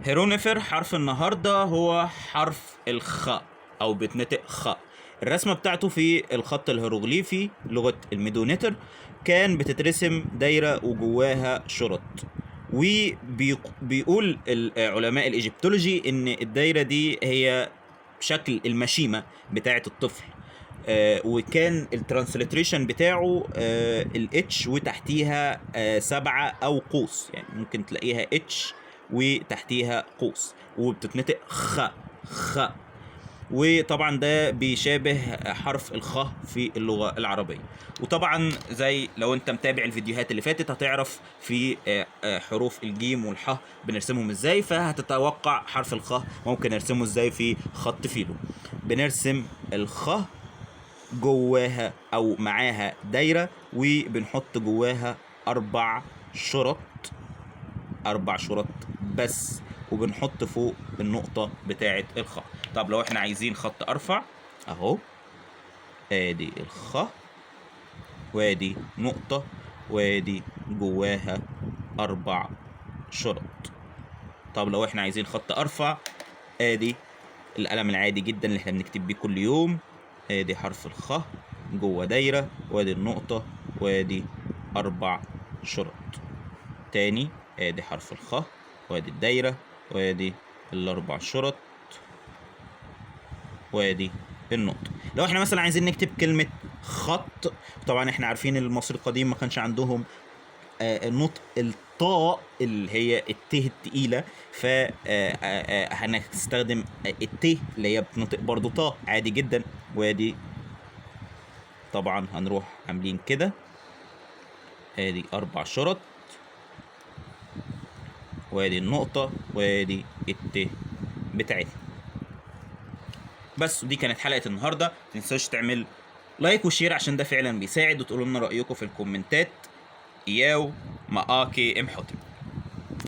هيرونيفر حرف النهارده هو حرف الخاء او بتنطق خاء. الرسمه بتاعته في الخط الهيروغليفي لغه الميدونيتر كان بتترسم دايره وجواها شرط، وبيقول علماء الايجيبتولوجي ان الدايره دي هي شكل المشيمه بتاعه الطفل. وكان الترانسليتريشن بتاعه الاتش وتحتيها 7 او قوس، يعني ممكن تلاقيها اتش وتحتيها قوس، وبتتنطق خ. وطبعا ده بيشابه حرف الخاء في اللغة العربية. وطبعا زي لو انت متابع الفيديوهات اللي فاتت هتعرف في حروف الجيم والحاء بنرسمهم ازاي، فهتتوقع حرف الخاء ممكن نرسمه ازاي في خط فيلو. بنرسم الخاء جواها او معاها دايرة، وبنحط جواها 4 شرط، 4 شرط بس، وبنحط فوق النقطة بتاعة الخاء. طب لو احنا عايزين خط ارفع اهو، ادي الخاء وادي نقطة وادي جواها 4 شرط. طب لو احنا عايزين خط ارفع، ادي القلم العادي جدا اللي احنا بنكتب بيه كل يوم، ادي حرف الخاء جوه دايرة وادي النقطة وادي 4 شرط. تاني ادي حرف الخاء وادي الدايرة وادي ال4 شرط وادي النقطة. لو احنا مثلا عايزين نكتب كلمة خط، طبعا احنا عارفين المصري القديم ما كانش عندهم نطق الطاء اللي هي الت التقيلة، ف هنستخدم الت اللي هي بتنطق برضو طاء عادي جدا. وادي طبعا هنروح عاملين كده، ادي 4 شرط وادي النقطة وادي الت بتاعتنا. بس ودي كانت حلقة النهاردة. متنساش تعمل لايك وشير عشان ده فعلا بيساعد، وتقولوا لنا رأيكم في الكومنتات. ياو ماكي امحوتي.